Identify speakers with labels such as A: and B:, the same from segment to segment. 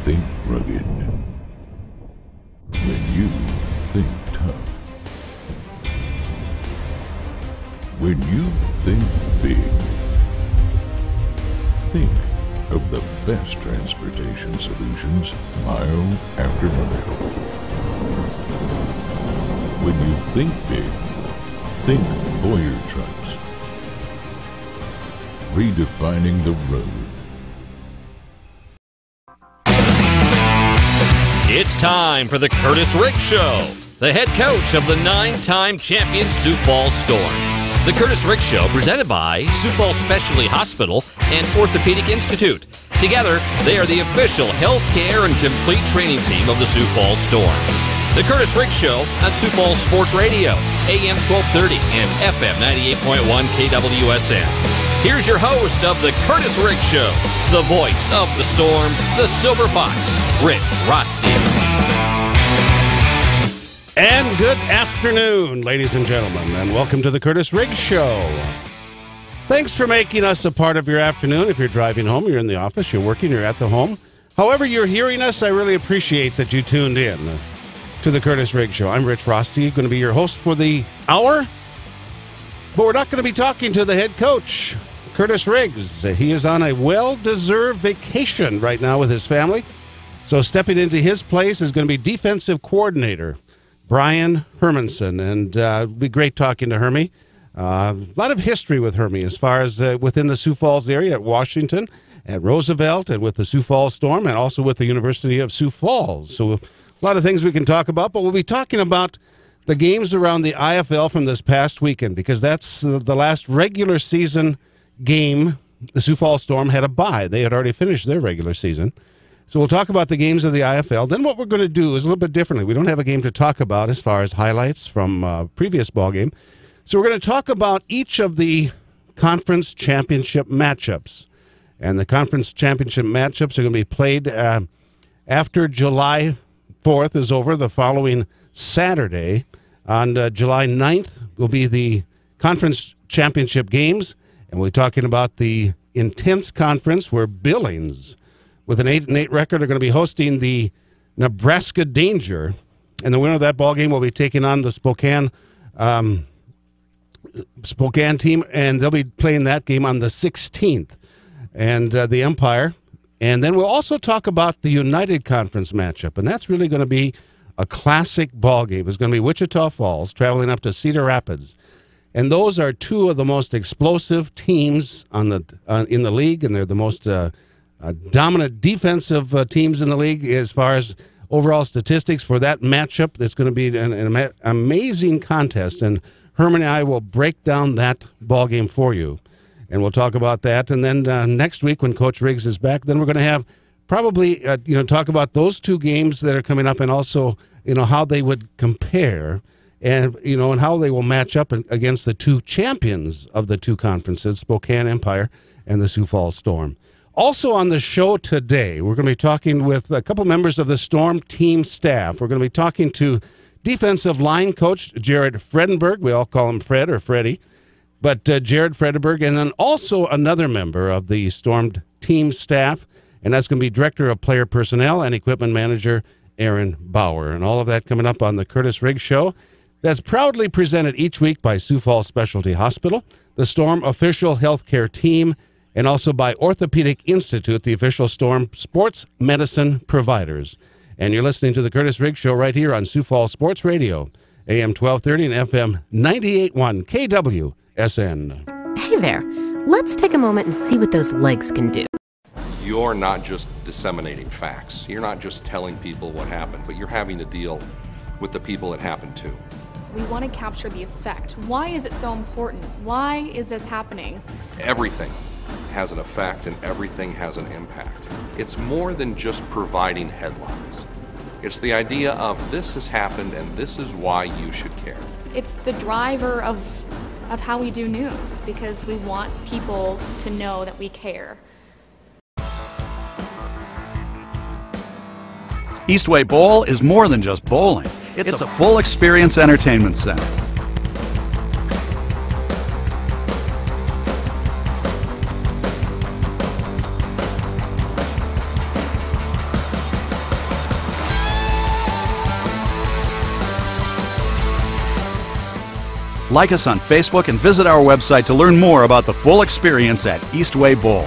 A: think rugged. When you think tough. When you think big. Think of the best transportation solutions mile after mile. When you think big, think Boyer trucks. Redefining the road.
B: It's time for the Curtis Riggs Show, the head coach of the 9-time champion Sioux Falls Storm. The Curtis Riggs Show, presented by Sioux Falls Specialty Hospital and Orthopedic Institute. Together, they are the official health care and complete training team of the Sioux Falls Storm. The Curtis Riggs Show on Sioux Falls Sports Radio, AM 1230 and FM 98.1 KWSN. Here's your host of the Curtis Riggs Show, the voice of the Storm, the Silver Fox, Rich Rosty.
C: And good afternoon, ladies and gentlemen, and welcome to the Curtis Riggs Show. Thanks for making us a part of your afternoon. If you're driving home, you're in the office, you're working, you're at the home. However you're hearing us, I really appreciate that you tuned in to the Curtis Riggs Show. I'm Rich Rosty, going to be your host for the hour. But we're not going to be talking to the head coach, Curtis Riggs. He is on a well-deserved vacation right now with his family. So stepping into his place is going to be defensive coordinator Brian Hermanson. And it'll be great talking to Hermie. A lot of history with Hermie as far as within the Sioux Falls area at Washington, at Roosevelt, and with the Sioux Falls Storm, and also with the University of Sioux Falls. So a lot of things we can talk about, but we'll be talking about the games around the IFL from this past weekend, because that's the last regular season game. The Sioux Falls Storm had a bye. They had already finished their regular season. So we'll talk about the games of the IFL. Then what we're going to do is a little bit differently. We don't have a game to talk about as far as highlights from previous ball game. So we're going to talk about each of the conference championship matchups. And the conference championship matchups are going to be played after July 4th is over, the following Saturday. On July 9th will be the conference championship games. And we're talking about the intense conference where Billings, with an 8-8 record, are going to be hosting the Nebraska Danger. And the winner of that ball game will be taking on the Spokane team, and they'll be playing that game on the 16th, and the Empire. And then we'll also talk about the United Conference matchup, and that's really going to be a classic ball game. It's going to be Wichita Falls traveling up to Cedar Rapids, and those are two of the most explosive teams in the league, and they're the most dominant defensive teams in the league as far as overall statistics for that matchup. It's going to be an amazing contest, and Herman and I will break down that ball game for you, and we'll talk about that. And then next week, when Coach Riggs is back, then we're going to have probably talk about those two games that are coming up, and also how they would compare, and and how they will match up against the two champions of the two conferences, Spokane Empire and the Sioux Falls Storm. Also on the show today, we're going to be talking with a couple members of the Storm team staff. We're going to be talking to defensive line coach Jared Fredenberg. We all call him Fred or Freddie. But Jared Fredenberg, and then also another member of the Storm team staff, and that's going to be Director of Player Personnel and Equipment Manager Aaron Bauer. And all of that coming up on the Curtis Riggs Show. That's proudly presented each week by Sioux Falls Specialty Hospital, the Storm official healthcare team, and also by Orthopedic Institute, the official Storm sports medicine providers. And you're listening to the Curtis Riggs Show right here on Sioux Falls Sports Radio, AM 1230 and FM 98.1 KWSN.
D: Hey there. Let's take a moment and see what those legs can do.
E: You're not just disseminating facts. You're not just telling people what happened, but you're having to deal with the people it happened to.
F: We want to capture the effect. Why is it so important? Why is this happening?
E: Everything has an effect and everything has an impact. It's more than just providing headlines. It's the idea of this has happened and this is why you should care.
F: It's the driver of how we do news, because we want people to know that we care.
G: Eastway Bowl is more than just bowling. It's a full experience entertainment center. Like us on Facebook and visit our website to learn more about the full experience at Eastway Bowl.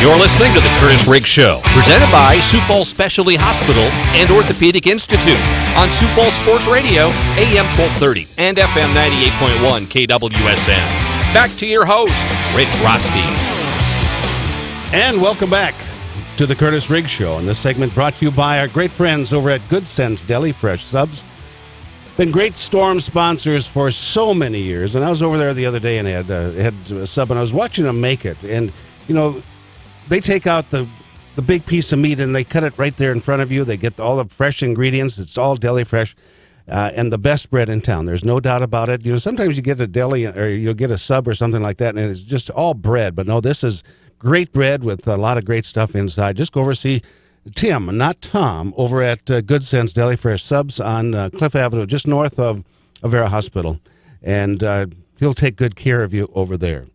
B: You're listening to the Curtis Riggs Show, presented by Sioux Falls Specialty Hospital and Orthopedic Institute on Sioux Falls Sports Radio, AM 1230 and FM 98.1 KWSN. Back to your host, Rick Roski.
C: And welcome back to the Curtis Riggs Show. And this segment brought to you by our great friends over at Good Sense Deli Fresh Subs. Been great Storm sponsors for so many years. And I was over there the other day and had a sub, and I was watching them make it. And, you know, they take out the big piece of meat and they cut it right there in front of you. They get all the fresh ingredients. It's all deli fresh and the best bread in town. There's no doubt about it. You know, sometimes you get a deli or you'll get a sub or something like that, and it's just all bread. But no, this is great bread with a lot of great stuff inside. Just go over and see Tim, not Tom, over at Good Sense Deli Fresh Subs on Cliff Avenue, just north of Avera Hospital. And he'll take good care of you over there.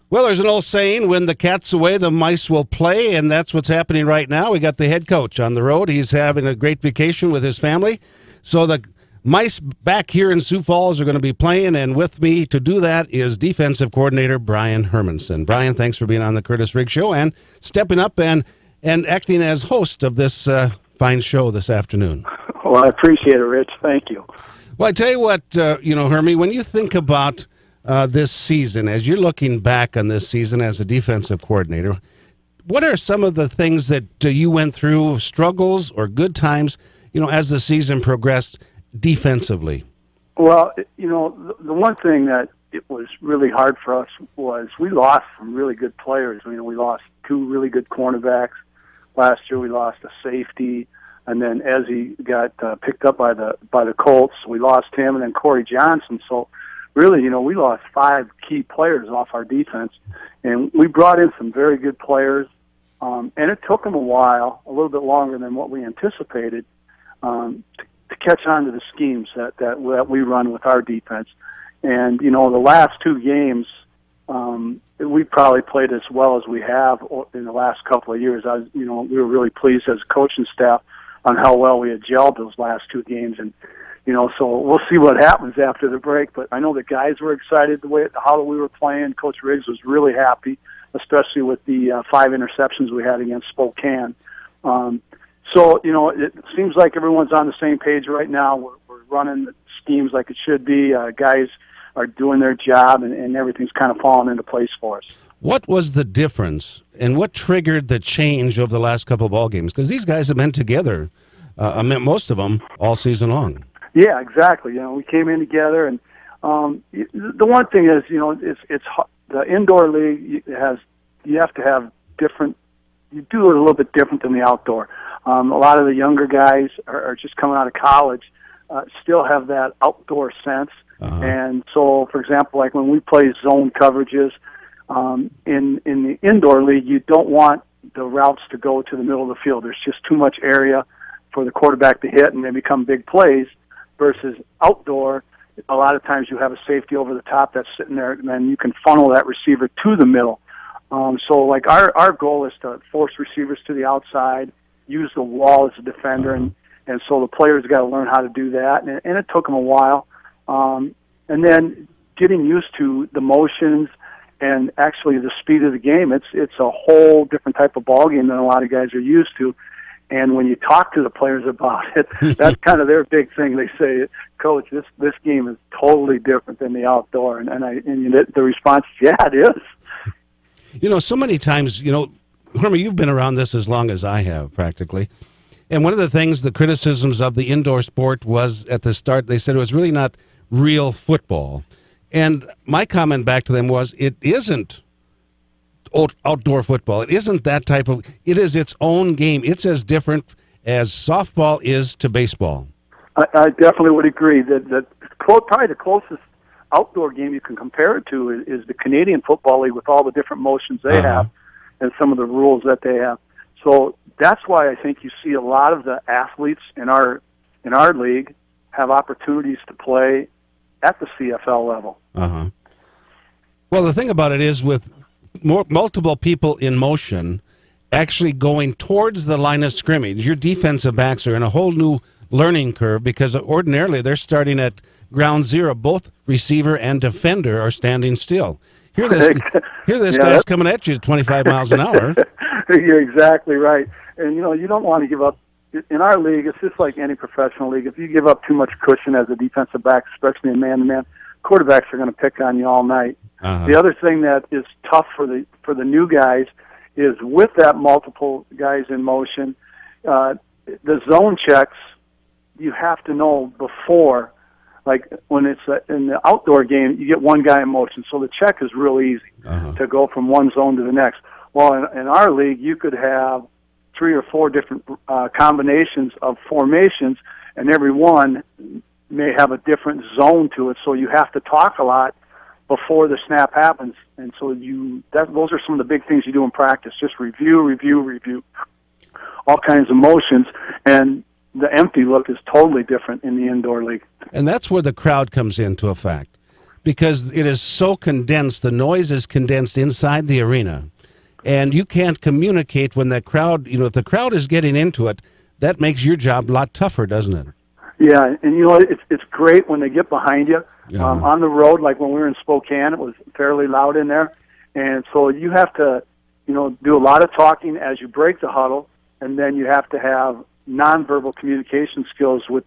C: Well, there's an old saying, when the cat's away, the mice will play, and that's what's happening right now. We got the head coach on the road. He's having a great vacation with his family. So the mice back here in Sioux Falls are going to be playing, and with me to do that is defensive coordinator Brian Hermanson. Brian, thanks for being on the Curtis Riggs Show and stepping up and acting as host of this fine show this afternoon.
H: Well, I appreciate it, Rich. Thank you.
C: Well, I tell you what, Hermie, when you think about this season, as you're looking back on this season as a defensive coordinator, what are some of the things that you went through, struggles or good times, as the season progressed defensively?
H: Well, the one thing that it was really hard for us was we lost some really good players. We lost two really good cornerbacks. Last year we lost a safety, and then Ezzy got picked up by the Colts. We lost him, and then Corey Johnson. So really, we lost 5 key players off our defense, and we brought in some very good players, and it took them a while, a little bit longer than what we anticipated, to catch on to the schemes that we run with our defense. And, the last 2 games, we probably played as well as we have in the last couple of years. We were really pleased as a coaching staff on how well we had gelled those last 2 games, and so we'll see what happens after the break. But I know the guys were excited how we were playing. Coach Riggs was really happy, especially with the 5 interceptions we had against Spokane. So it seems like everyone's on the same page right now. We're running the schemes like it should be. Guys are doing their job, and everything's kind of falling into place for us.
C: What was the difference, and what triggered the change over the last couple of ball games? Because these guys have been together, most of them, all season long. Yeah,
H: exactly. We came in together, and the one thing is, it's the indoor league you have to have different. You do it a little bit different than the outdoor. A lot of the younger guys are just coming out of college, still have that outdoor sense, and so, for example, like when we play zone coverages in the indoor league, you don't want the routes to go to the middle of the field. There's just too much area for the quarterback to hit, and they become big plays. Versus outdoor, a lot of times you have a safety over the top that's sitting there, and then you can funnel that receiver to the middle. So like our goal is to force receivers to the outside, use the wall as a defender, and so the players got to learn how to do that, and it took them a while. And then getting used to the motions and actually the speed of the game, it's a whole different type of ball game than a lot of guys are used to. And when you talk to the players about it, that's kind of their big thing. They say, "Coach, this game is totally different than the outdoor." And the response is, "Yeah, it is."
C: So many times, Herman, you've been around this as long as I have, practically. And one of the things, the criticisms of the indoor sport was at the start, they said it was really not real football. And my comment back to them was, it isn't outdoor football. It isn't that type of, it is its own game. It's as different as softball is to baseball.
H: I definitely would agree that probably the closest outdoor game you can compare it to is the Canadian Football League, with all the different motions they have and some of the rules that they have. So that's why I think you see a lot of the athletes in our league have opportunities to play at the CFL level.
C: Well, the thing about it is, with multiple people in motion actually going towards the line of scrimmage, your defensive backs are in a whole new learning curve because ordinarily they're starting at ground zero. Both receiver and defender are standing still. Here this guy's coming at you at 25 miles an hour.
H: You're exactly right. And, you don't want to give up. In our league, it's just like any professional league. If you give up too much cushion as a defensive back, especially in man-to-man, quarterbacks are going to pick on you all night. The other thing that is tough for the new guys is with that multiple guys in motion, the zone checks, you have to know before, like when it's in the outdoor game, you get one guy in motion, so the check is real easy to go from one zone to the next. Well, in our league, you could have 3 or 4 different combinations of formations, and every one may have a different zone to it, so you have to talk a lot before the snap happens. And so those are some of the big things you do in practice. Just review, all kinds of motions, and the empty look is totally different in the indoor league.
C: And that's where the crowd comes into effect, because it is so condensed. The noise is condensed inside the arena, and you can't communicate when that crowd, if the crowd is getting into it, that makes your job a lot tougher, doesn't it?
H: Yeah, and it's great when they get behind you. On the road, like when we were in Spokane, it was fairly loud in there. And so you have to, do a lot of talking as you break the huddle, and then you have to have nonverbal communication skills with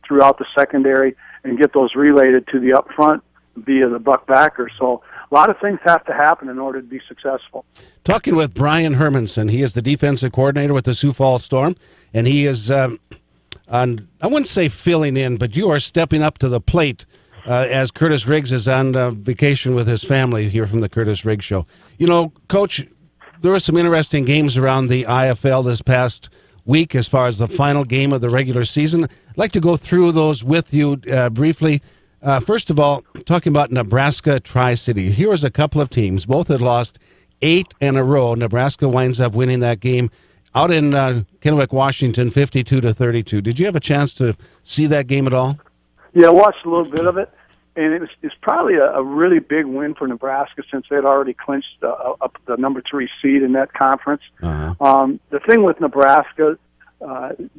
H: throughout the secondary and get those related to the up front via the buck backer. So a lot of things have to happen in order to be successful.
C: Talking with Brian Hermanson. He is the defensive coordinator with the Sioux Falls Storm, and he is, I wouldn't say filling in, but you are stepping up to the plate as Curtis Riggs is on vacation with his family here from the Curtis Riggs Show. Coach, there were some interesting games around the IFL this past week as far as the final game of the regular season. I'd like to go through those with you briefly. First of all, talking about Nebraska Tri-City. Here was a couple of teams. Both had lost 8 in a row. Nebraska winds up winning that game out in Kennewick, Washington, 52-32. Did you have a chance to see that game at all?
H: Yeah, I watched a little bit of it, and it's probably a really big win for Nebraska since they had already clinched the number 3 seed in that conference. The thing with Nebraska,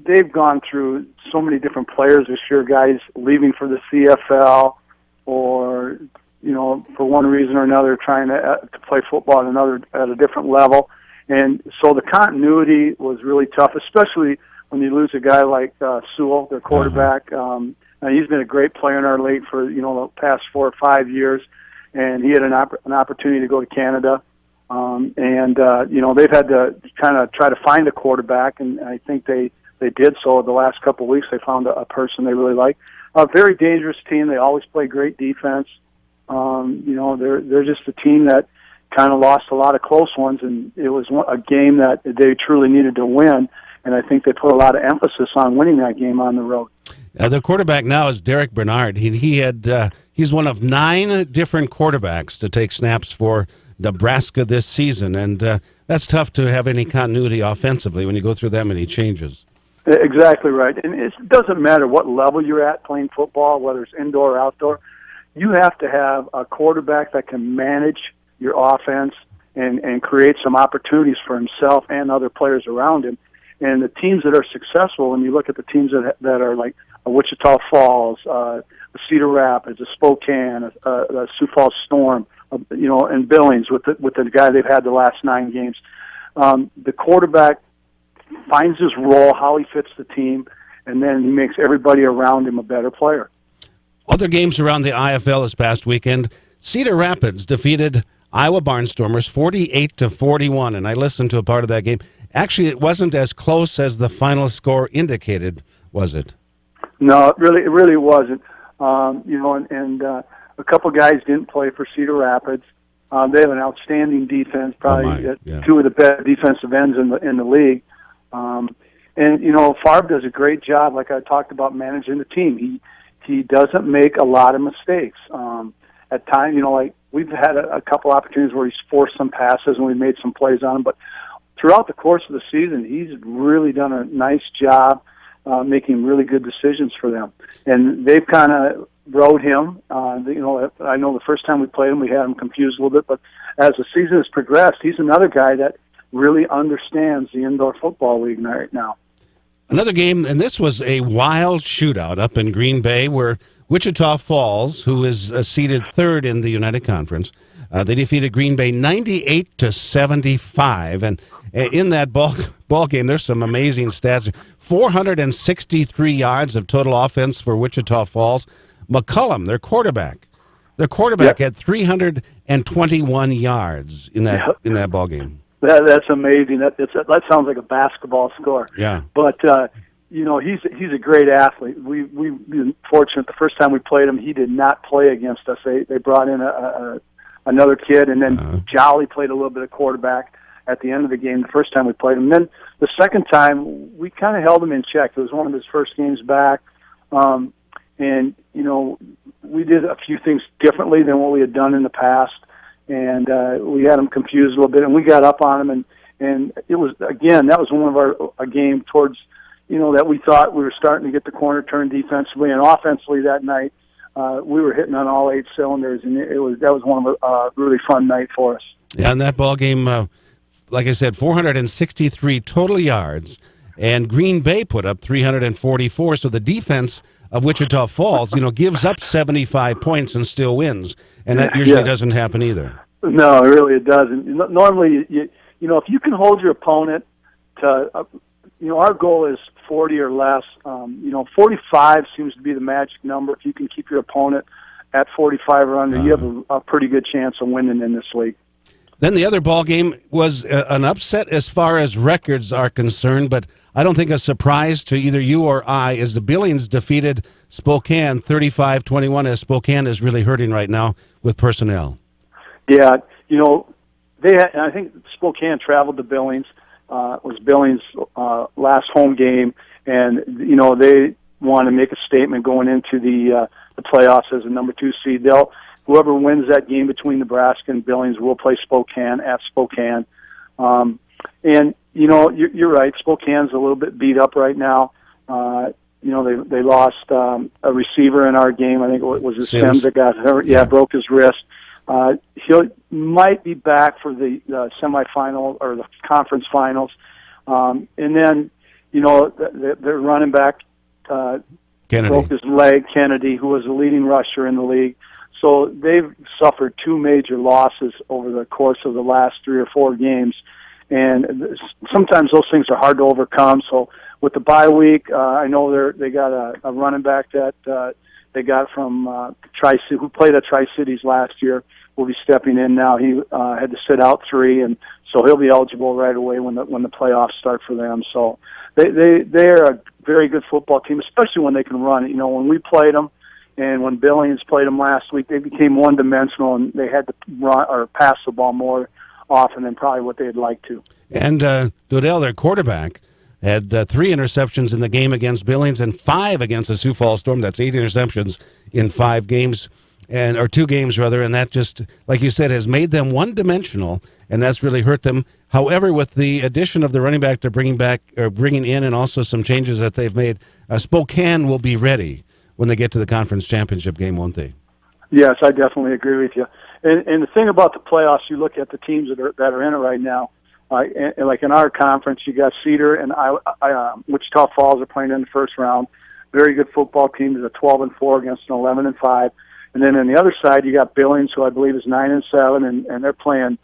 H: they've gone through so many different players this year, guys leaving for the CFL or, for one reason or another trying to play football at a different level. And so the continuity was really tough, especially when you lose a guy like Sioux, their quarterback. He's been a great player in our league for the past 4 or 5 years, and he had an opportunity to go to Canada. They've had to kind of try to find a quarterback, and I think they did so the last couple of weeks. They found a person they really like. A very dangerous team. They always play great defense. They're just a team that kind of lost a lot of close ones, and it was a game that they truly needed to win, and I think they put a lot of emphasis on winning that game on the road.
C: The quarterback now is Derek Bernard. He's one of 9 different quarterbacks to take snaps for Nebraska this season, and that's tough to have any continuity offensively when you go through that many changes.
H: Exactly right. And it doesn't matter what level you're at playing football, whether it's indoor or outdoor. You have to have a quarterback that can manage your offense and create some opportunities for himself and other players around him. And the teams that are successful, when you look at the teams that are like Wichita Falls, Cedar Rapids, Spokane, Sioux Falls Storm, and Billings with the guy they've had the last 9 games, the quarterback finds his role, how he fits the team, and then he makes everybody around him a better player.
C: Other games around the IFL this past weekend, Cedar Rapids defeated Iowa Barnstormers 48-41, and I listened to a part of that game. Actually, it wasn't as close as the final score indicated, was it?
H: No, it really wasn't. A couple guys didn't play for Cedar Rapids. They have an outstanding defense, probably 2 of the best defensive ends in the league. Favre does a great job, like I talked about, managing the team. He doesn't make a lot of mistakes. At times, we've had a couple opportunities where he's forced some passes and we've made some plays on him, but throughout the course of the season, he's really done a nice job making really good decisions for them. And they've kind of rode him. I know the first time we played him, we had him confused a little bit, but as the season has progressed, he's another guy that really understands the indoor football league right now.
C: Another game, and this was a wild shootout up in Green Bay where Wichita Falls, who is seated third in the United Conference, they defeated Green Bay 98-75. And in that ball game, there's some amazing stats. 463 yards of total offense for Wichita Falls. McCullum, their quarterback had 321 yards in that ball game.
H: That's amazing. That sounds like a basketball score.
C: Yeah.
H: But he's a great athlete. We've been fortunate. The first time we played him, he did not play against us. They brought in another kid, and then Jolly played a little bit of quarterback at the end of the game. The first time we played him, and then the second time we kind of held him in check. It was one of his first games back, and we did a few things differently than what we had done in the past. And we had him confused a little bit, and we got up on him, and it was, again, that was one of a game towards, that we thought we were starting to get the corner turned defensively and offensively that night. We were hitting on all 8 cylinders, and that was one of a really fun night for us.
C: Yeah, and that ball game, like I said, 463 total yards, and Green Bay put up 344. So the defense of Wichita Falls, gives up 75 points and still wins, and that usually doesn't happen either.
H: No, really it doesn't. Normally, if you can hold your opponent to, our goal is 40 or less. 45 seems to be the magic number. If you can keep your opponent at 45 or under, you have a pretty good chance of winning in this league.
C: Then the other ball game was an upset as far as records are concerned, but I don't think a surprise to either you or I is the Billings defeated Spokane 35-21, as Spokane is really hurting right now with personnel.
H: Yeah, I think Spokane traveled to Billings. It was Billings' last home game, and they want to make a statement going into the playoffs as a number 2 seed. Whoever wins that game between Nebraska and Billings will play Spokane at Spokane. And you're right. Spokane's a little bit beat up right now. They lost a receiver in our game. I think it was Sims that got hurt. Yeah, broke his wrist. He might be back for the semifinal or the conference finals. And then, their running back broke his leg, Kennedy, who was the leading rusher in the league. So they've suffered 2 major losses over the course of the last 3 or 4 games. And sometimes those things are hard to overcome. So with the bye week, I know they got a running back that they got from Tri-City, who played at Tri-Cities last year, will be stepping in now. He had to sit out 3, and so he'll be eligible right away when the playoffs start for them. So they're a very good football team, especially when they can run. When we played them, and when Billings played them last week, they became one-dimensional, and they had to run or pass the ball more often than probably what they'd like to. And
C: Goodell, their quarterback, had 3 interceptions in the game against Billings and 5 against the Sioux Falls Storm. That's 8 interceptions in 5 games, or 2 games rather, and that just, like you said, has made them one-dimensional, and that's really hurt them. However, with the addition of the running back they're bringing in, and also some changes that they've made, Spokane will be ready when they get to the conference championship game, won't they?
H: Yes, I definitely agree with you. And the thing about the playoffs, you look at the teams that are in it right now. And like in our conference, you got Cedar and Wichita Falls are playing in the first round. Very good football team. Is a 12-4 against an 11-5. And then on the other side, you got Billings, who I believe is 9-7, and they're playing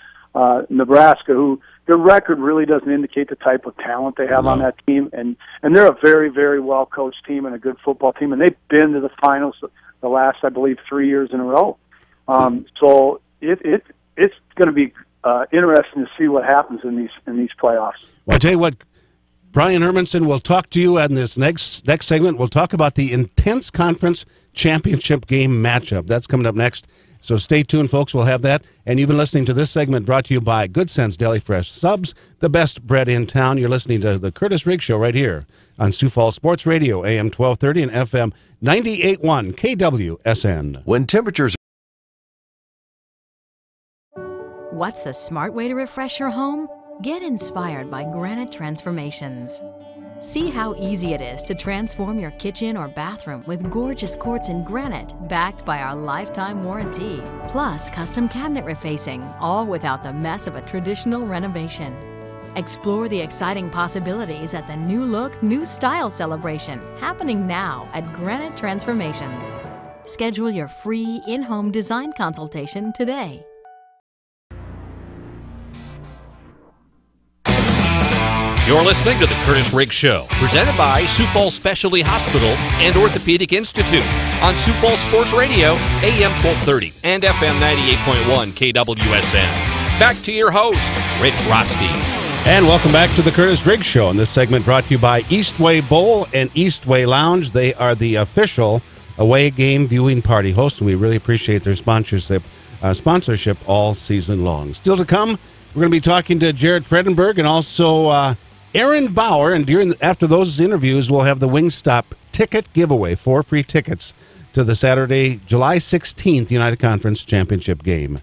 H: Nebraska, who their record really doesn't indicate the type of talent they have on that team. And they're a very, very well-coached team and a good football team. And they've been to the finals the last, I believe, 3 years in a row. So it's going to be interesting to see what happens in these playoffs.
C: Well, I tell you what, Brian Hermanson will talk to you in this next segment. We'll talk about the intense conference championship game matchup. That's coming up next. So stay tuned, folks. We'll have that. And you've been listening to this segment brought to you by Good Sense Deli Fresh Subs, the best bread in town. You're listening to the Curtis Riggs Show right here on Sioux Falls Sports Radio, AM 1230 and FM 98.1 KWSN.
I: When temperatures...
J: What's the smart way to refresh your home? Get inspired by Granite Transformations. See how easy it is to transform your kitchen or bathroom with gorgeous quartz and granite backed by our lifetime warranty. Plus custom cabinet refacing, all without the mess of a traditional renovation. Explore the exciting possibilities at the New Look, New Style celebration happening now at Granite Transformations. Schedule your free in-home design consultation today.
B: You're listening to the Curtis Riggs Show, presented by Sioux Falls Specialty Hospital and Orthopedic Institute on Sioux Falls Sports Radio, AM 1230 and FM 98.1 KWSN. Back to your host, Rich Roski.
C: And welcome back to the Curtis Riggs Show. And this segment brought to you by Eastway Bowl and Eastway Lounge. They are the official away game viewing party host, and we really appreciate their sponsorship all season long. Still to come, we're going to be talking to Jared Fredenberg and also Aaron Bauer, and after those interviews, we'll have the Wingstop ticket giveaway, 4 free tickets to the Saturday, July 16th United Conference Championship game.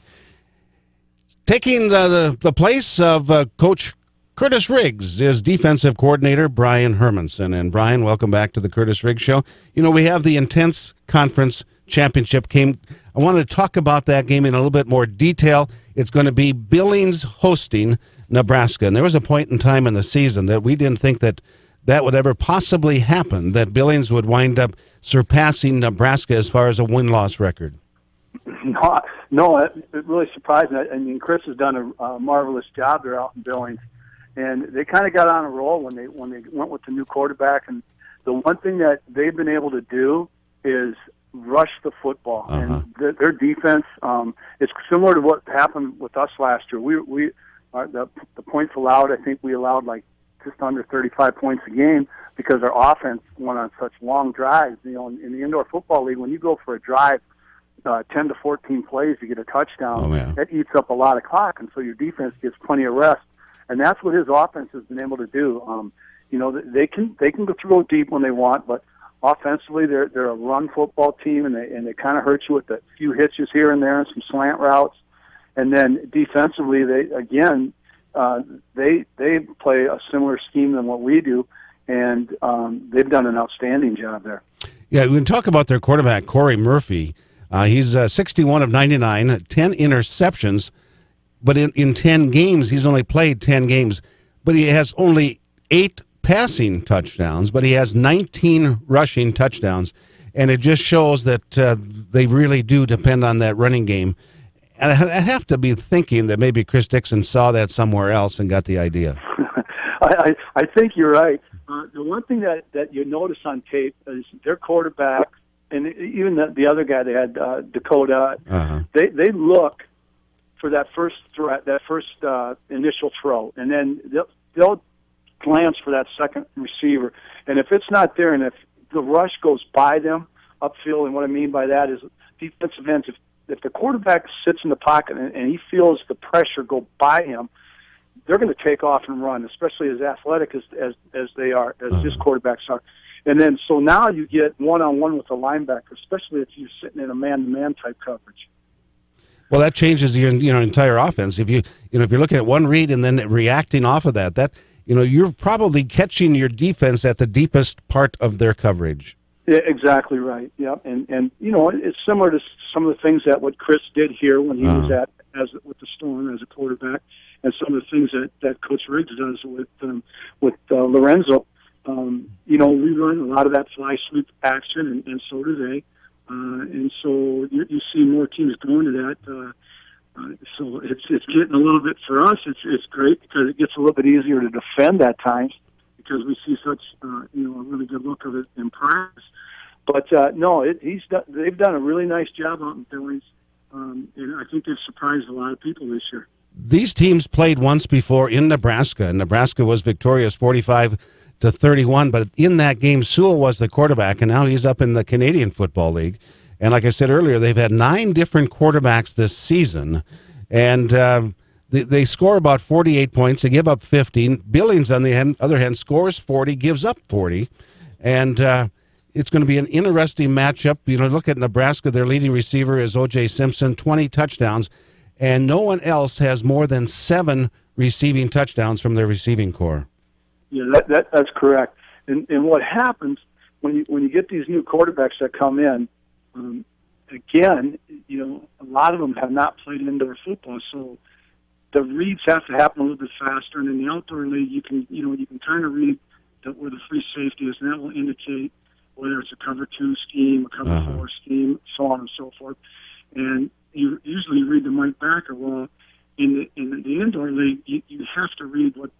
C: Taking the place of Coach Curtis Riggs is defensive coordinator Brian Hermanson. And Brian, welcome back to the Curtis Riggs Show. You know, we have the intense conference championship game. I want to talk about that game in a little bit more detail. It's going to be Billings hosting Nebraska. And there was a point in time in the season that we didn't think that would ever possibly happen, that Billings would wind up surpassing Nebraska as far as a win-loss record.
H: No, it really surprised me. I mean, Chris has done a marvelous job there out in Billings, and they kind of got on a roll when they went with the new quarterback. And the one thing that they've been able to do is rush the football, and their defense. It's similar to what happened with us last year. The points allowed, I think we allowed like just under 35 points a game because our offense went on such long drives. You know, in the indoor football league, when you go for a drive, 10 to 14 plays to get a touchdown, that eats up a lot of clock, and so your defense gets plenty of rest. And that's what his offense has been able to do. You know, they can throw deep when they want, but offensively they're a run football team, and they kind of hurt you with a few hitches here and there and some slant routes. And then defensively, they play a similar scheme than what we do, and they've done an outstanding job there.
C: Yeah, we can talk about their quarterback, Corey Murphy. He's 61 of 99, 10 interceptions, but in 10 games, he's only played 10 games, but he has only 8 passing touchdowns, but he has 19 rushing touchdowns, and it just shows that they really do depend on that running game. And I have to be thinking that maybe Chris Dixon saw that somewhere else and got the idea.
H: I think you're right. The one thing that you notice on tape is their quarterback, and even the other guy they had, Dakota, they look for that first threat, that first initial throw, and then they'll glance for that second receiver. And if it's not there, and if the rush goes by them upfield, and what I mean by that is defensive ends, if the quarterback sits in the pocket and he feels the pressure go by him, they're going to take off and run, especially as athletic as they are, as his quarterbacks are. And then so now you get one-on-one with the linebacker, especially if you're sitting in a man-to-man type coverage.
C: Well, that changes your entire offense. If if you're looking at one read and then reacting off of that you're probably catching your defense at the deepest part of their coverage.
H: Yeah, exactly right. Yep, and it's similar to some of the things that what Chris did here when he was with the Storm as a quarterback, and some of the things that Coach Riggs does with Lorenzo. We run a lot of that fly sweep action, and so do they. And so you see more teams going to that. So it's getting a little bit for us. It's great because it gets a little bit easier to defend at times because we see such a really good look of it in practice. But they've done a really nice job out in Billings, and I think they've surprised a lot of people this year.
C: These teams played once before in Nebraska, and Nebraska was victorious 45-31. But in that game, Sioux was the quarterback, and now he's up in the Canadian Football League. And like I said earlier, they've had 9 different quarterbacks this season, and they score about 48 points. They give up 15. Billings, on the other hand, scores 40, gives up 40, and it's going to be an interesting matchup. Look at Nebraska. Their leading receiver is O.J. Simpson, 20 touchdowns, and no one else has more than 7 receiving touchdowns from their receiving corps.
H: Yeah, that's correct. And what happens when you get these new quarterbacks that come in, again, a lot of them have not played indoor football, so the reads have to happen a little bit faster. And in the outdoor league, you can kind of read where the free safety is, and that will indicate whether it's a cover 2 scheme, a cover 4 scheme, so on and so forth. And you usually read the Mike backer. Well, in the indoor league, you have to read what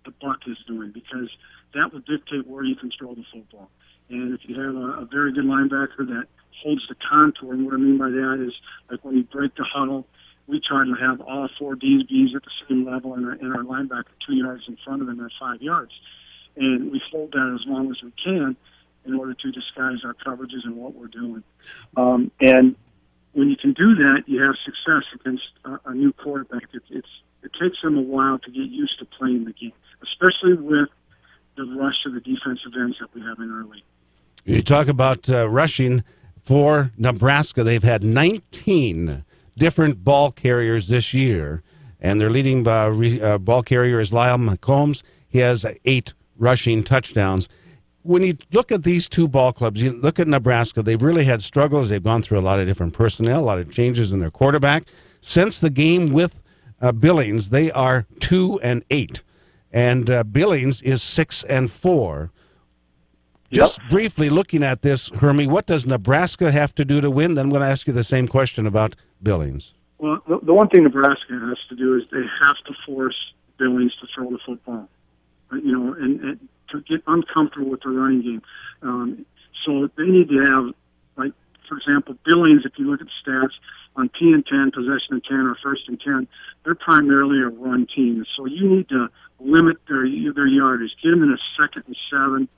H: the buck is doing, because that will dictate where you can throw the football. And if you have a very good linebacker that holds the contour, and what I mean by that is, like when you break the huddle, we try to have all 4 DBs at the same level, and our linebacker 2 yards in front of them at 5 yards. And we hold that as long as we can in order to disguise our coverages and what we're doing. And when you can do that, you have success against a new quarterback. It takes them a while to get used to playing the game, especially with the rush of the defensive ends that we have in our league.
C: You talk about rushing for Nebraska. They've had 19 different ball carriers this year, and their leading ball carrier is Lyle McCombs. He has 8 rushing touchdowns. When you look at these 2 ball clubs, you look at Nebraska, they've really had struggles. They've gone through a lot of different personnel, a lot of changes in their quarterback. Since the game with Billings, they are 2-8, and Billings is 6-4. Just briefly looking at this, Hermie, what does Nebraska have to do to win? Then I'm going to ask you the same question about Billings.
H: Well, the one thing Nebraska has to do is they have to force Billings to throw the football, and to get uncomfortable with the running game. So they need to have, like, for example, Billings, if you look at the stats, on P and 10, possession and 10, or 1st and 10, they're primarily a run team. So you need to limit their yardage. Get them in a 2nd and 7,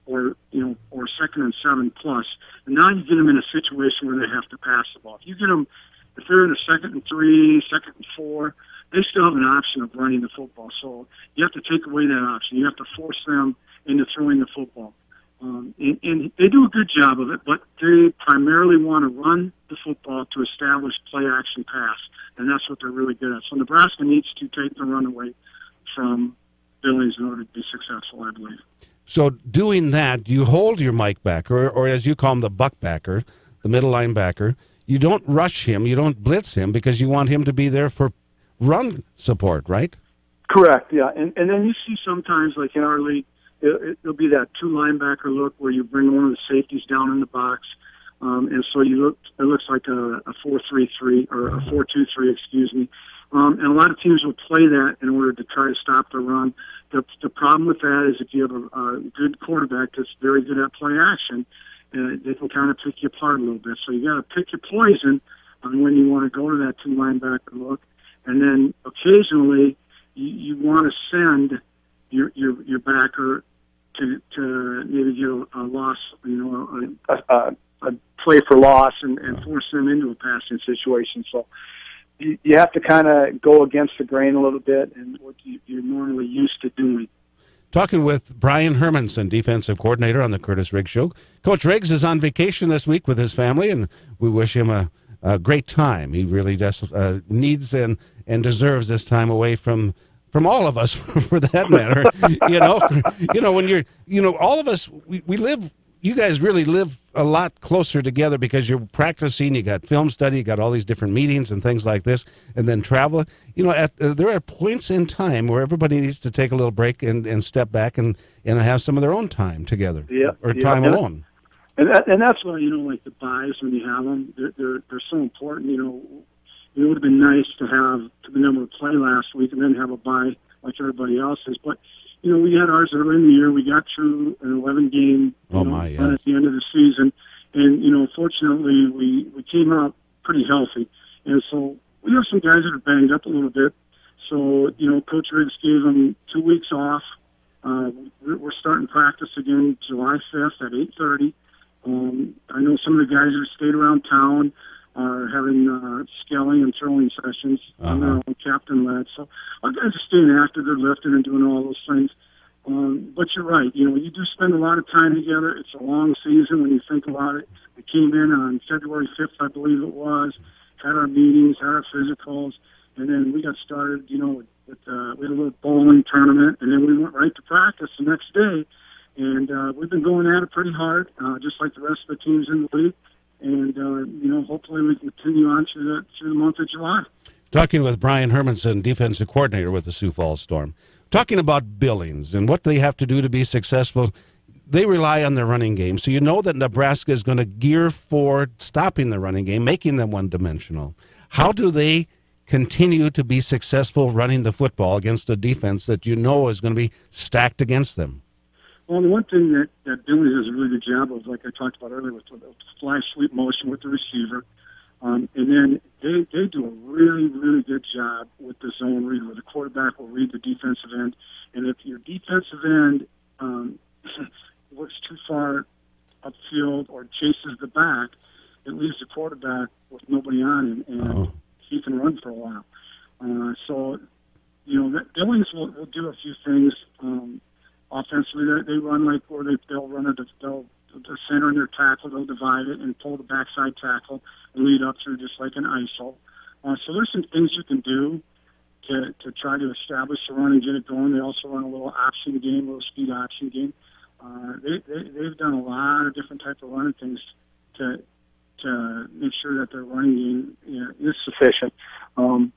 H: or 2nd and 7 plus. And now you get them in a situation where they have to pass the ball. If they're in a 2nd and 3, 2nd and 4, they still have an option of running the football. So you have to take away that option. You have to force them into throwing the football. And they do a good job of it, but they primarily want to run the football to establish play-action pass, and that's what they're really good at. So Nebraska needs to take the run away from Billings in order to be successful, I believe.
C: So doing that, you hold your Mike backer, or as you call him, the buck backer, the middle linebacker. You don't rush him, you don't blitz him, because you want him to be there for run support, right?
H: Correct, yeah. And then you see sometimes, like in our league, it'll be that 2 linebacker look where you bring one of the safeties down in the box, and so it looks like a 4-3-3 or a 4-2-3, excuse me. And a lot of teams will play that in order to try to stop the run. The problem with that is if you have a good quarterback that's very good at play action, they can kind of pick you apart a little bit. So you got to pick your poison on when you want to go to that 2 linebacker look, and then occasionally you want to send your backer to maybe get a loss, a play for loss, and force them into a passing situation. So you have to kind of go against the grain a little bit and what you're normally used to doing.
C: Talking with Brian Hermanson, defensive coordinator on the Curtis Riggs Show. Coach Riggs is on vacation this week with his family, and we wish him a great time. He really does needs and deserves this time away from all of us, for that matter. When all of us, we live. You guys really live a lot closer together because you're practicing. You got film study, you got all these different meetings and things like this, and then travel. There are points in time where everybody needs to take a little break and step back and have some of their own time together, time alone.
H: And that's why like the buys, when you have them, they're so important. It would have been nice to been able to play last week and then have a bye like everybody else is, but. We had ours early in the year. We got through an 11-game run at the end of the season. And, fortunately, we came out pretty healthy. And so we have some guys that are banged up a little bit. So, Coach Riggs gave them 2 weeks off. We're starting practice again July 5th at 8:30. I know some of the guys that stayed around town are having scaling and throwing sessions on their own, captain-led. So our guys are staying active. They're lifting and doing all those things. But you're right. You do spend a lot of time together. It's a long season when you think about it. We came in on February 5th, I believe it was, had our meetings, had our physicals, and then we got started, we had a little bowling tournament, and then we went right to practice the next day. And we've been going at it pretty hard, just like the rest of the teams in the league. And, hopefully we can continue on through the month of July.
C: Talking with Brian Hermanson, defensive coordinator with the Sioux Falls Storm. Talking about Billings and what they have to do to be successful. They rely on their running game. So you know that Nebraska is going to gear for stopping the running game, making them one-dimensional. How do they continue to be successful running the football against a defense that you know is going to be stacked against them?
I: Well, the one thing that Billings does a really good job of, like I talked about earlier, with the flash sweep motion with the receiver, and then they do a really, really good job with the zone read, where the quarterback will read the defensive end, and if your defensive end works too far upfield or chases the back, it leaves the quarterback with nobody on him, and he can run for a while. So, Billings will do a few things. Offensively, they run like where they'll run they'll center in their tackle, they'll divide it and pull the backside tackle and lead up through just like an ISO. So there's some things you can do to try to establish the run and get it going. They also run a little option game, a little speed option game. They've done a lot of different types of running things to make sure that their running game is sufficient. And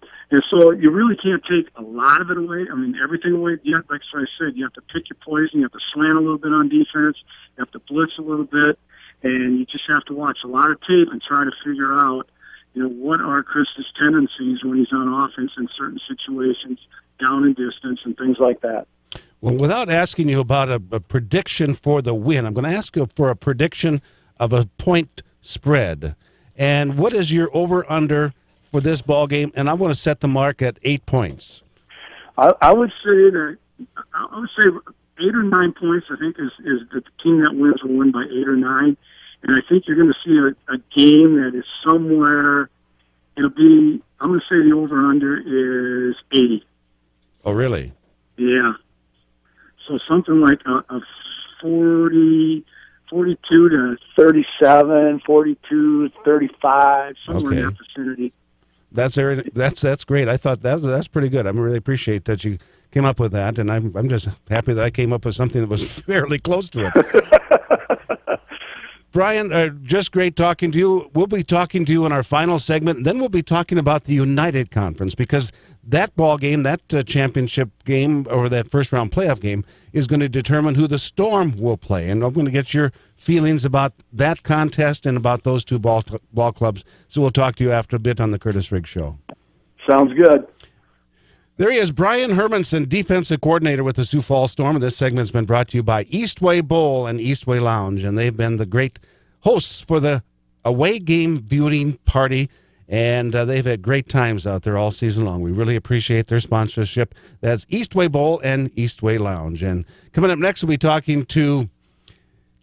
I: so you really can't take a lot of it away. I mean, everything away. Like I said, you have to pick your poison. You have to slant a little bit on defense. You have to blitz a little bit. And you just have to watch a lot of tape and try to figure out, what are Chris's tendencies when he's on offense in certain situations, down and distance and things like that.
C: Well, without asking you about a prediction for the win, I'm going to ask you for a prediction of a point spread. And what is your over-under for this ball game? And I want to set the mark at 8 points.
I: I would say 8 or 9 points. I think is the team that wins will win by 8 or 9. And I think you're going to see a game that is somewhere. I'm going to say the over-under is 80.
C: Oh, really?
I: Yeah. So something like a 42 to 37, 42 to 35, somewhere in that vicinity.
C: That's great. I thought that's pretty good. I really appreciate that you came up with that, and I'm just happy that I came up with something that was fairly close to it. Brian, just great talking to you. We'll be talking to you in our final segment, and then we'll be talking about the United Conference, because that ball game, that championship game, or that first-round playoff game, is going to determine who the Storm will play. And I'm going to get your feelings about that contest and about those two ball clubs. So we'll talk to you after a bit on the Curtis Riggs Show.
I: Sounds good.
C: There he is, Brian Hermanson, defensive coordinator with the Sioux Falls Storm. And this segment's been brought to you by Eastway Bowl and Eastway Lounge. And they've been the great hosts for the away game viewing party. And they've had great times out there all season long. We really appreciate their sponsorship. That's Eastway Bowl and Eastway Lounge. And coming up next, we'll be talking to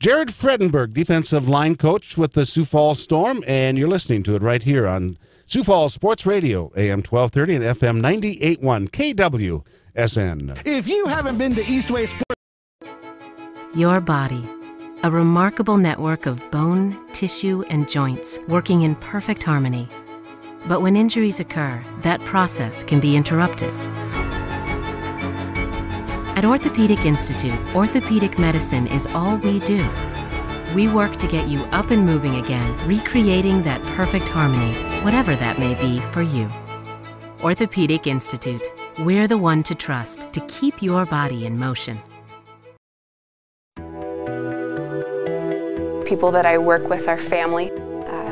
C: Jared Fredenberg, defensive line coach with the Sioux Falls Storm. And you're listening to it right here on Sioux Falls Sports Radio, AM 1230 and FM 98.1 KWSN.
K: If you haven't been to Eastway Sports...
D: Your body, a remarkable network of bone, tissue, and joints working in perfect harmony. But when injuries occur, that process can be interrupted. At Orthopedic Institute, orthopedic medicine is all we do. We work to get you up and moving again, recreating that perfect harmony, whatever that may be for you. Orthopedic Institute, we're the one to trust to keep your body in motion.
L: People that I work with are family.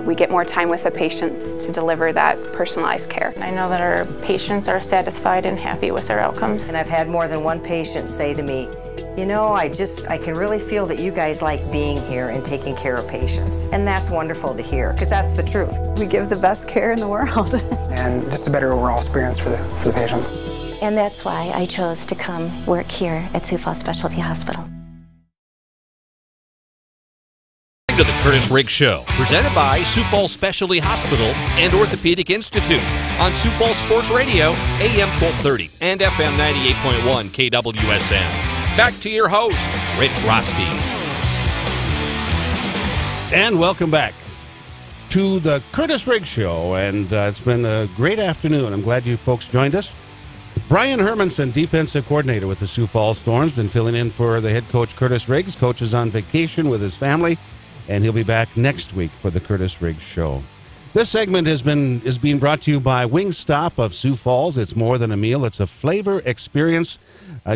L: We get more time with the patients to deliver that personalized care.
M: I know that our patients are satisfied and happy with their outcomes.
N: And I've had more than one patient say to me, I can really feel that you guys like being here and taking care of patients. And that's wonderful to hear, because that's the truth.
L: We give the best care in the world.
O: And just a better overall experience for the patient.
P: And that's why I chose to come work here at Sioux Falls Specialty Hospital.
B: To the Curtis Riggs Show, presented by Sioux Falls Specialty Hospital and Orthopedic Institute on Sioux Falls Sports Radio, AM 1230 and FM 98.1 KWSN. Back to your host, Rich Roski.
C: And welcome back to the Curtis Riggs Show. And it's been a great afternoon. I'm glad you folks joined us. Brian Hermanson, defensive coordinator with the Sioux Falls Storms, been filling in for the head coach, Curtis Riggs. Coach is on vacation with his family, and he'll be back next week for the Curtis Riggs Show. This segment is being brought to you by Wingstop of Sioux Falls. It's more than a meal. It's a flavor experience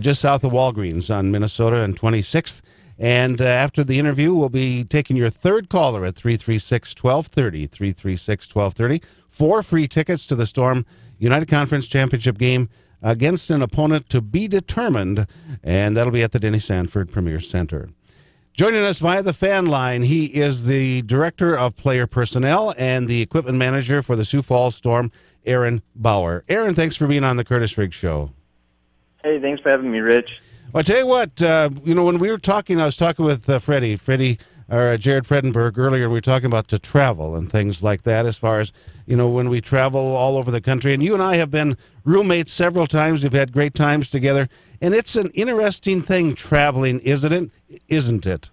C: just south of Walgreens on Minnesota and 26th. And after the interview, we'll be taking your third caller at 336-1230, 336-1230, 4 free tickets to the Storm United Conference Championship game against an opponent to be determined, and that'll be at the Denny Sanford Premier Center. Joining us via the fan line, he is the Director of Player Personnel and the Equipment Manager for the Sioux Falls Storm, Aaron Bauer. Aaron, thanks for being on the Curtis Riggs Show.
Q: Hey, thanks for having me, Rich.
C: Well, I tell you what, when we were talking, I was talking with Jared Fredenberg earlier, and we were talking about the travel and things like that as far as, when we travel all over the country. And you and I have been roommates several times. We've had great times together. And it's an interesting thing, traveling, isn't it?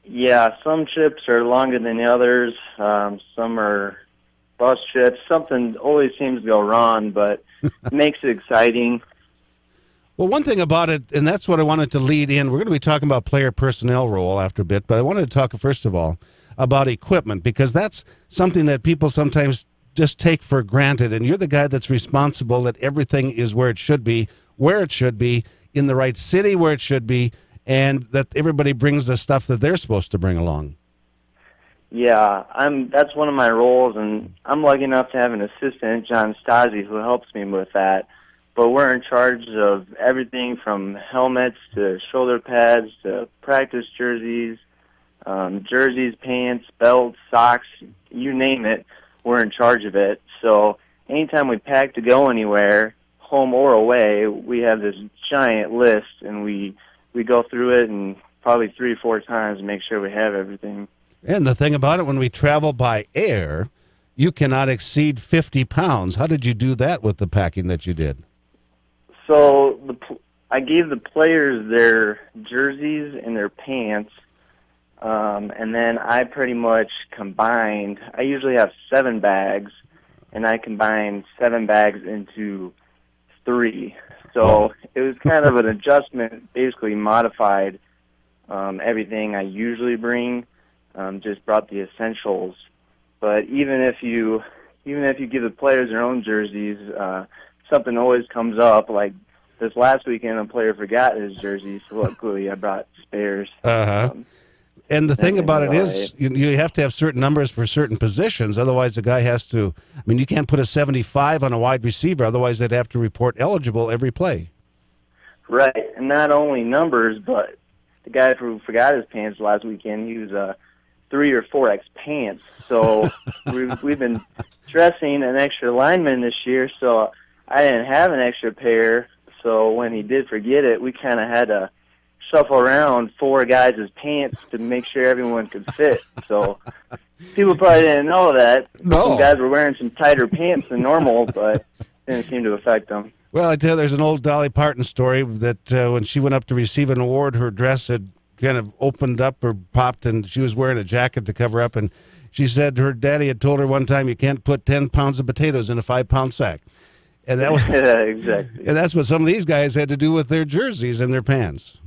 Q: Yeah, some trips are longer than the others. Some are bus trips. Something always seems to go wrong, but it makes it exciting.
C: Well, one thing about it, and that's what I wanted to lead in, we're going to be talking about player personnel role after a bit, but I wanted to talk, first of all, about equipment, because that's something that people sometimes just take for granted, and you're the guy that's responsible that everything is where it should be, in the right city where it should be, and that everybody brings the stuff that they're supposed to bring along.
Q: Yeah, that's one of my roles, and I'm lucky enough to have an assistant, John Stasi, who helps me with that. But we're in charge of everything from helmets to shoulder pads to practice jerseys, pants, belts, socks, you name it, we're in charge of it. So anytime we pack to go anywhere, home or away, we have this giant list, and we go through it and probably 3 or 4 times to make sure we have everything.
C: And the thing about it, when we travel by air, you cannot exceed 50 pounds. How did you do that with the packing that you did?
Q: So I gave the players their jerseys and their pants, and then I pretty much combined. I usually have 7 bags, and I combined 7 bags into 3. So it was kind of an adjustment, basically modified everything I usually bring, just brought the essentials. But even if you give the players their own jerseys, something always comes up. Like this last weekend, a player forgot his jersey, so luckily I brought spares.
C: And the thing about it is, you have to have certain numbers for certain positions. Otherwise, the guy has to. I mean, you can't put a 75 on a wide receiver. Otherwise, they'd have to report eligible every play.
Q: Right, and not only numbers, but the guy who forgot his pants last weekend, he was 3 or 4X pants. So we've been dressing an extra lineman this year, so I didn't have an extra pair. So when he did forget it, we kind of had to shuffle around 4 guys' pants to make sure everyone could fit. So people probably didn't know that.
C: No.
Q: Some guys were wearing some tighter pants than normal, but it didn't seem to affect them.
C: Well, I tell you, there's an old Dolly Parton story that when she went up to receive an award, her dress had kind of opened up or popped, and she was wearing a jacket to cover up, and she said her daddy had told her one time, you can't put 10 pounds of potatoes in a 5-pound sack. And that was
Q: exactly.
C: And that's what some of these guys had to do with their jerseys and their pants.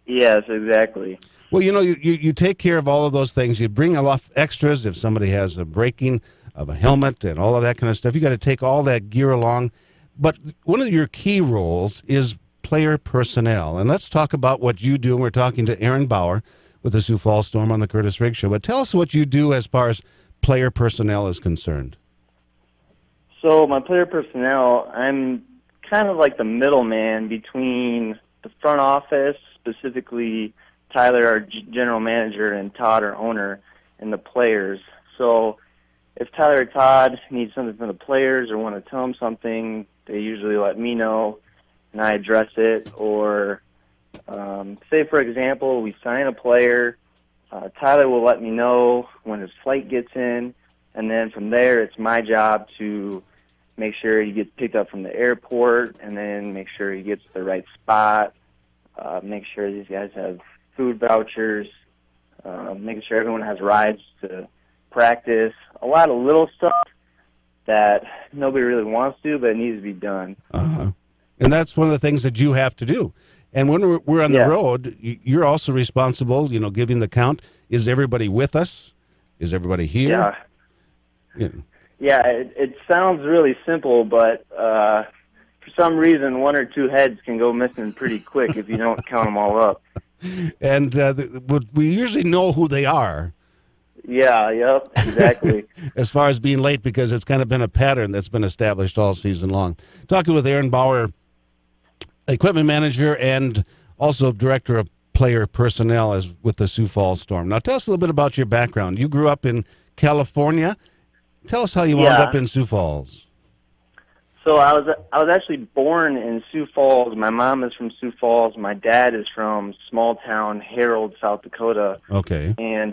Q: Yes, exactly.
C: Well, you take care of all of those things. You bring off extras if somebody has a breaking of a helmet and all of that kind of stuff. You got to take all that gear along. But one of your key roles is player personnel. And let's talk about what you do. And we're talking to Aaron Bauer with the Sioux Falls Storm on the Curtis Riggs Show. But tell us what you do as far as player personnel is concerned.
Q: So my player personnel, I'm kind of like the middleman between the front office, specifically Tyler, our general manager, and Todd, our owner, and the players. So if Tyler or Todd need something from the players or want to tell them something, they usually let me know, and I address it. Or say, for example, we sign a player, Tyler will let me know when his flight gets in, and then from there it's my job to make sure he gets picked up from the airport, and then make sure he gets the right spot, make sure these guys have food vouchers, making sure everyone has rides to practice. A lot of little stuff that nobody really wants to, but it needs to be done.
C: And that's one of the things that you have to do. And when we're on the road, you're also responsible, giving the count. Is everybody with us? Is everybody here?
Q: Yeah. Yeah, it sounds really simple, but for some reason, one or two heads can go missing pretty quick if you don't count them all up.
C: And we usually know who they are.
Q: Yeah, yep, exactly.
C: As far as being late, because it's kind of been a pattern that's been established all season long. Talking with Aaron Bauer, equipment manager and also director of player personnel with the Sioux Falls Storm. Now, tell us a little bit about your background. You grew up in California. Tell us how you wound up in Sioux Falls.
Q: So I was actually born in Sioux Falls. My mom is from Sioux Falls. My dad is from small town Harold, South Dakota.
C: Okay.
Q: And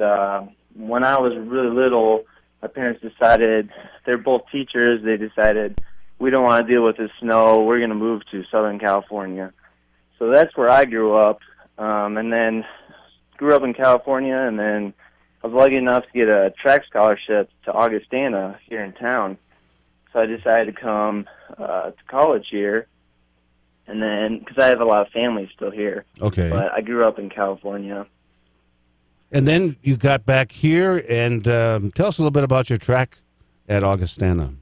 Q: when I was really little, my parents decided, they're both teachers, they decided, we don't want to deal with the snow, we're going to move to Southern California. So that's where I grew up. And then grew up in California, and then I was lucky enough to get a track scholarship to Augustana here in town. So I decided to come to college here, and then, because I have a lot of family still here.
C: Okay.
Q: But I grew up in California.
C: And then you got back here, and tell us a little bit about your track at Augustana.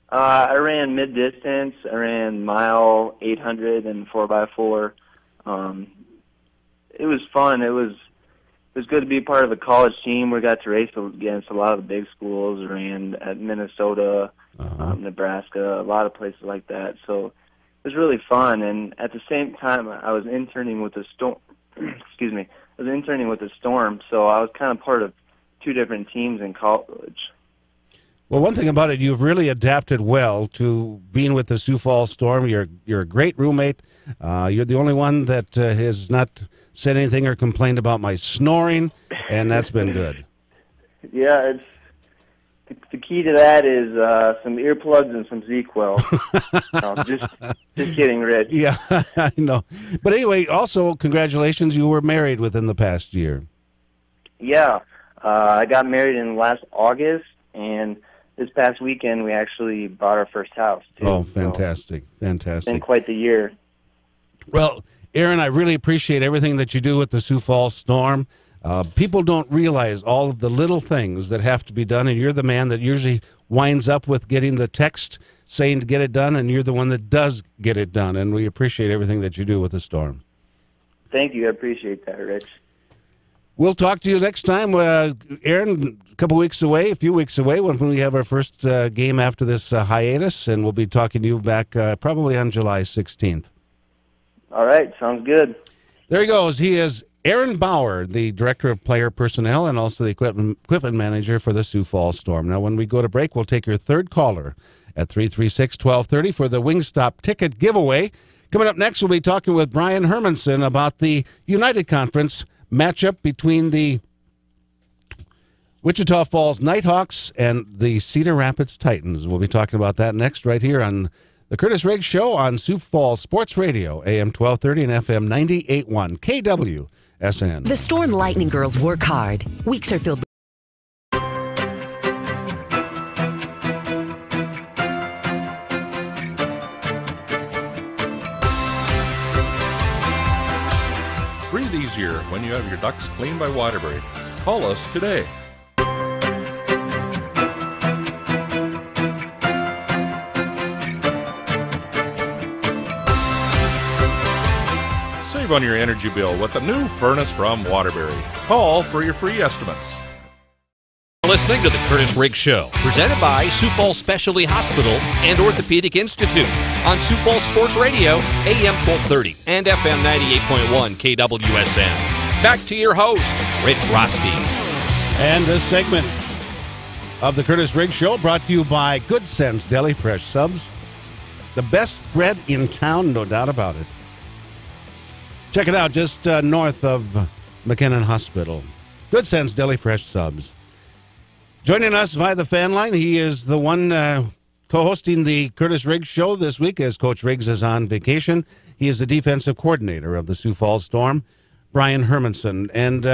Q: I ran mid-distance. I ran mile, 800, and 4x4. It was fun. It was good to be part of a college team. We got to race against a lot of the big schools. Ran at Minnesota, Nebraska, a lot of places like that. So it was really fun. And at the same time, I was interning with the Storm. Excuse me. I was interning with the Storm, so I was kind of part of two different teams in college.
C: Well, one thing about it, you've really adapted well to being with the Sioux Falls Storm. You're a great roommate. You're the only one that has not said anything or complained about my snoring, and that's been good.
Q: Yeah, the key to that is some earplugs and some ZQL. No, just kidding, Rich.
C: Yeah, I know. But anyway, also, congratulations, you were married within the past year.
Q: Yeah, I got married in last August, and this past weekend we actually bought our first house, too.
C: Oh, fantastic, fantastic.
Q: It's been quite the year.
C: Well, Aaron, I really appreciate everything that you do with the Sioux Falls Storm. People don't realize all of the little things that have to be done, and you're the man that usually winds up with getting the text saying to get it done, and you're the one that does get it done, and we appreciate everything that you do with the Storm.
Q: Thank you. I appreciate that, Rich.
C: We'll talk to you next time. Aaron, a few weeks away, when we have our first game after this hiatus, and we'll be talking to you back probably on July 16th.
Q: All right, sounds good.
C: There he goes. He is Aaron Bauer, the Director of Player Personnel and also the equipment manager for the Sioux Falls Storm. Now, when we go to break, we'll take your third caller at 336-1230 for the Wingstop ticket giveaway. Coming up next, we'll be talking with Brian Hermanson about the United Conference matchup between the Wichita Falls Nighthawks and the Cedar Rapids Titans. We'll be talking about that next right here on the Curtis Riggs Show on Sioux Falls Sports Radio, AM 1230 and FM 98.1, KWSN.
R: The Storm Lightning Girls work hard. Weeks are filled with
S: Breathe easier when you have your ducts cleaned by Waterbury. Call us today. Save on your energy bill with a new furnace from Waterbury. Call for your free estimates.
B: Listening to the Curtis Riggs Show, presented by Sioux Falls Specialty Hospital and Orthopedic Institute on Sioux Falls Sports Radio, AM 1230 and FM 98.1 KWSN. Back to your host, Rich Roski.
C: And this segment of the Curtis Riggs Show brought to you by Good Sense Deli Fresh Subs. The best bread in town, no doubt about it. Check it out, just north of McKinnon Hospital. Good Sense Deli Fresh Subs. Joining us via the fan line, he is the one co-hosting the Curtis Riggs Show this week as Coach Riggs is on vacation. He is the defensive coordinator of the Sioux Falls Storm, Brian Hermanson. And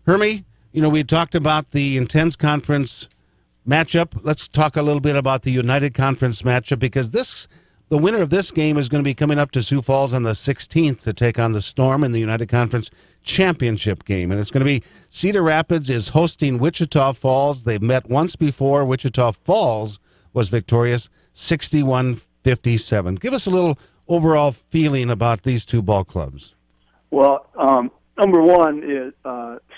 C: Hermie, you know, we talked about the intense conference matchup. Let's talk a little bit about the United Conference matchup, because this The winner of this game is going to be coming up to Sioux Falls on the 16th to take on the Storm in the United Conference Championship game. And it's going to be Cedar Rapids is hosting Wichita Falls. They've met once before. Wichita Falls was victorious 61-57. Give us a little overall feeling about these two ball clubs.
H: Well, number one is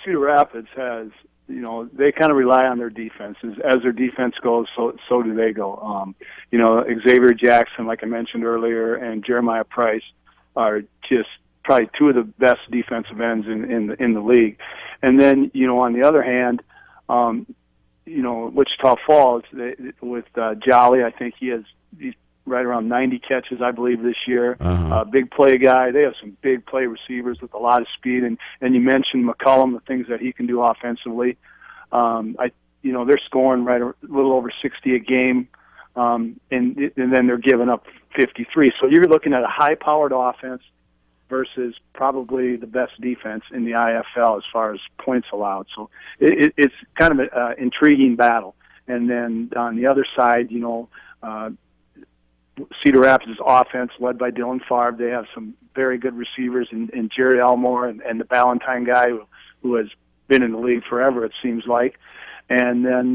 H: Cedar Rapids has, they kind of rely on their defense. As their defense goes, so do they go. Xavier Jackson, like I mentioned earlier, and Jeremiah Price are just probably two of the best defensive ends in the league. And then, on the other hand, Wichita Falls, with Jolly, I think he's right around 90 catches, I believe, this year. Big play guy. They have some big play receivers with a lot of speed. And you mentioned McCullum, the things that he can do offensively. They're scoring right a little over 60 a game, and then they're giving up 53. So you're looking at a high-powered offense versus probably the best defense in the IFL as far as points allowed. So it's kind of an intriguing battle. And then on the other side, Cedar Rapids' offense, led by Dylan Favre, they have some very good receivers in Jerry Elmore and the Ballantyne guy who has been in the league forever, it seems like. And then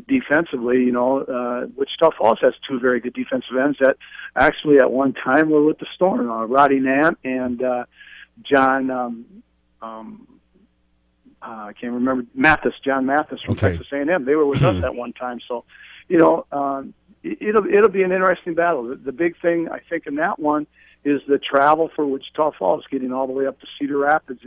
H: defensively, Wichita Falls has two very good defensive ends that actually at one time were with the Storm, Roddy Nant and John, I can't remember, John Mathis from Texas A&M. They were with us at one time. So, it'll be an interesting battle. The big thing, I think, in that one is the travel for Wichita Falls, getting all the way up to Cedar Rapids.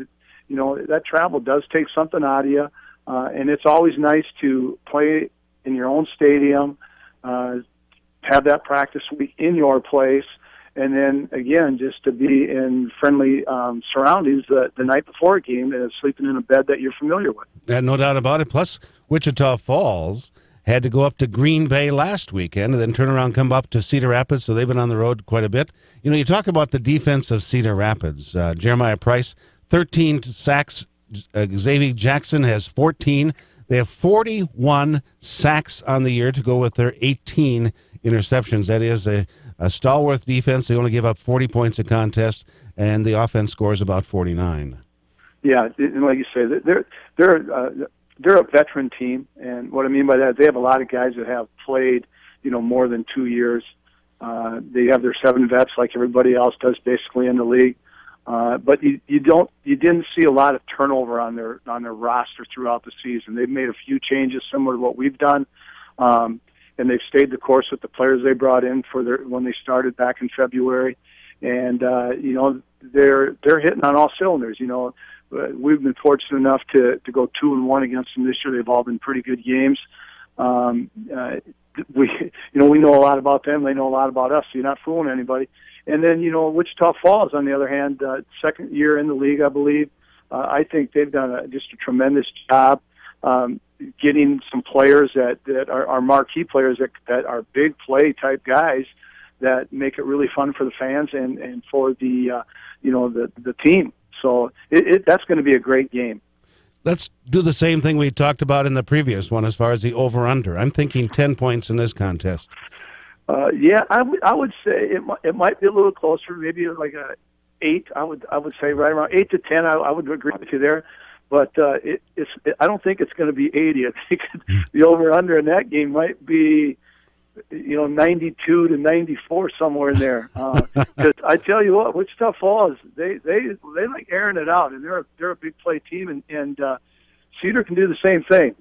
H: That travel does take something out of you, and it's always nice to play in your own stadium, have that practice week in your place, and then, again, just to be in friendly surroundings the night before a game and sleeping in a bed that you're familiar with.
C: No doubt about it. Plus, Wichita Falls had to go up to Green Bay last weekend and then turn around and come up to Cedar Rapids, so they've been on the road quite a bit. You talk about the defense of Cedar Rapids. Jeremiah Price, 13 sacks. Xavier Jackson has 14. They have 41 sacks on the year to go with their 18 interceptions. That is a stalwart defense. They only give up 40 points a contest, and the offense scores about 49.
H: Yeah, and like you say, they're a veteran team, and what I mean by that is they have a lot of guys that have played, more than 2 years. They have their 7 vets like everybody else does basically in the league. But you didn't see a lot of turnover on their roster throughout the season. They've made a few changes similar to what we've done, and they've stayed the course with the players they brought in when they started back in February. And they're hitting on all cylinders. We've been fortunate enough to go 2-1 against them this year. They've all been pretty good games. We know a lot about them. They know a lot about us. So you're not fooling anybody. And then, Wichita Falls, on the other hand, second year in the league, I believe. I think they've done just a tremendous job getting some players that are marquee players that are big play type guys that make it really fun for the fans and for the team. So that's going to be a great game.
C: Let's do the same thing we talked about in the previous one as far as the over-under. I'm thinking 10 points in this contest.
H: Yeah, I would say it might be a little closer, maybe like a 8. I would say right around 8 to 10. I would agree with you there, but I don't think it's going to be 80. I think the over/under in that game might be 92 to 94, somewhere in there. Because I tell you what, Wichita Falls, they like airing it out, and they're a big play team, and Cedar can do the same thing.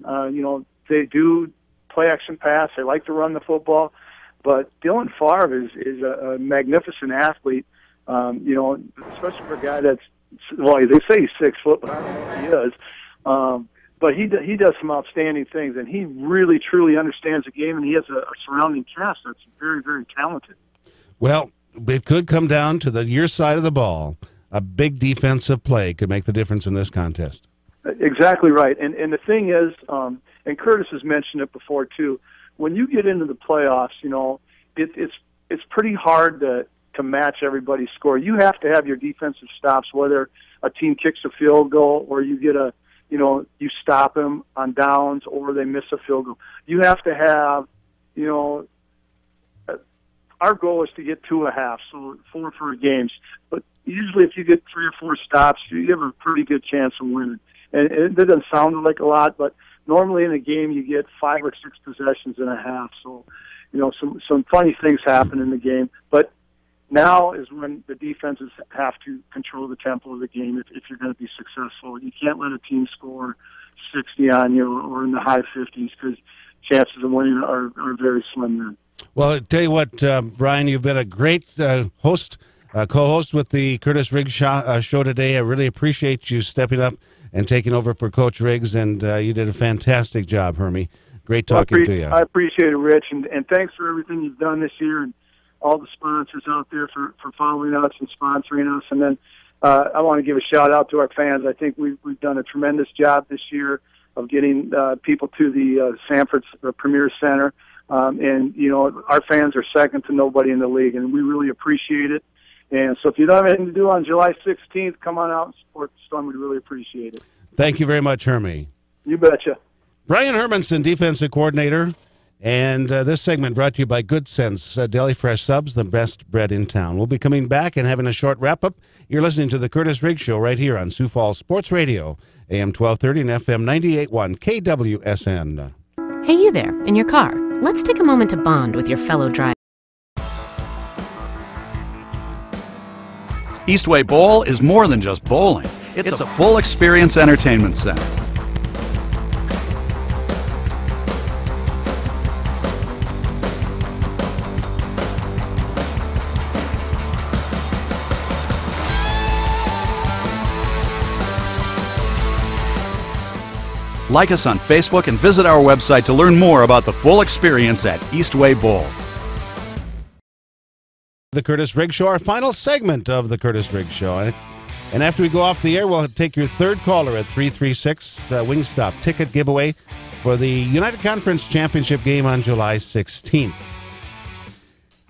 H: They do play action pass. They like to run the football. But Dylan Favre is a magnificent athlete, especially for a guy they say he's 6 foot, but I don't know if he is. But he does some outstanding things, and he really, truly understands the game, and he has a surrounding cast that's very, very talented.
C: Well, it could come down to your side of the ball. A big defensive play could make the difference in this contest.
H: Exactly right. And the thing is, and Curtis has mentioned it before too, when you get into the playoffs, it's pretty hard to match everybody's score. You have to have your defensive stops, whether a team kicks a field goal or you get you stop them on downs or they miss a field goal. You have to have, our goal is to get 2.5, so 4 for a game. But usually if you get 3 or 4 stops, you have a pretty good chance of winning. And it doesn't sound like a lot, but normally in a game you get 5 or 6 possessions and a half. So, you know, some funny things happen in the game. But now is when the defenses have to control the tempo of the game if you're going to be successful. You can't let a team score 60 on you or in the high 50s because chances of winning are very slim then.
C: Well, I tell you what, Brian, you've been a great co-host with the Curtis Riggs show today. I really appreciate you stepping up and taking over for Coach Riggs, and you did a fantastic job, Hermie. Great talking to you.
H: I appreciate it, Rich, and thanks for everything you've done this year and all the sponsors out there for following us and sponsoring us. And then I want to give a shout-out to our fans. I think we've done a tremendous job this year of getting people to the Sanford Premier Center. And, you know, our fans are second to nobody in the league, and we really appreciate it. And so if you don't have anything to do on July 16th, come on out and support the Storm. We'd really appreciate it.
C: Thank you very much, Hermie.
H: You betcha.
C: Brian Hermanson, defensive coordinator. And this segment brought to you by Good Sense Deli Fresh Subs, the best bread in town. We'll be coming back and having a short wrap-up. You're listening to the Curtis Riggs Show right here on Sioux Falls Sports Radio, AM 1230 and FM 98.1 KWSN.
D: Hey, you there, in your car. Let's take a moment to bond with your fellow driver.
G: Eastway Bowl is more than just bowling. It's a full experience entertainment center. Like us on Facebook and visit our website to learn more about the full experience at Eastway Bowl.
C: The Curtis Riggs Show, our final segment of the Curtis Riggs Show. And after we go off the air, we'll take your third caller at 336 Wingstop ticket giveaway for the United Conference Championship game on July 16th.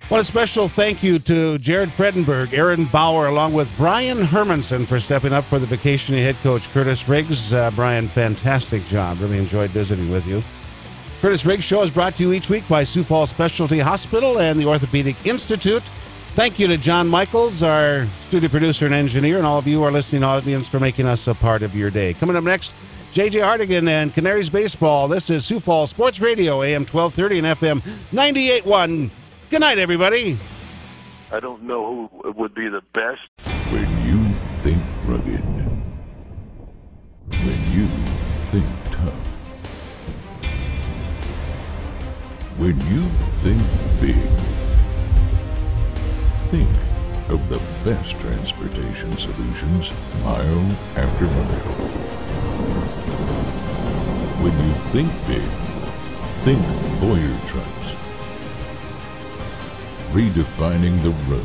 C: What a special thank you to Jared Fredenberg, Aaron Bauer, along with Brian Hermanson for stepping up for the vacationing head coach, Curtis Riggs. Brian, fantastic job. Really enjoyed visiting with you. Curtis Riggs Show is brought to you each week by Sioux Falls Specialty Hospital and the Orthopedic Institute. Thank you to John Michaels, our studio producer and engineer, and all of you, our listening audience, for making us a part of your day. Coming up next, J.J. Hardigan and Canaries Baseball. This is Sioux Falls Sports Radio, AM 1230 and FM 98.1. Good night, everybody.
T: I don't know who would be the best.
A: When you think rugged. When you think tough. When you think big. Think of the best transportation solutions, mile after mile. When you think big, think Boyer Trucks. Redefining the road.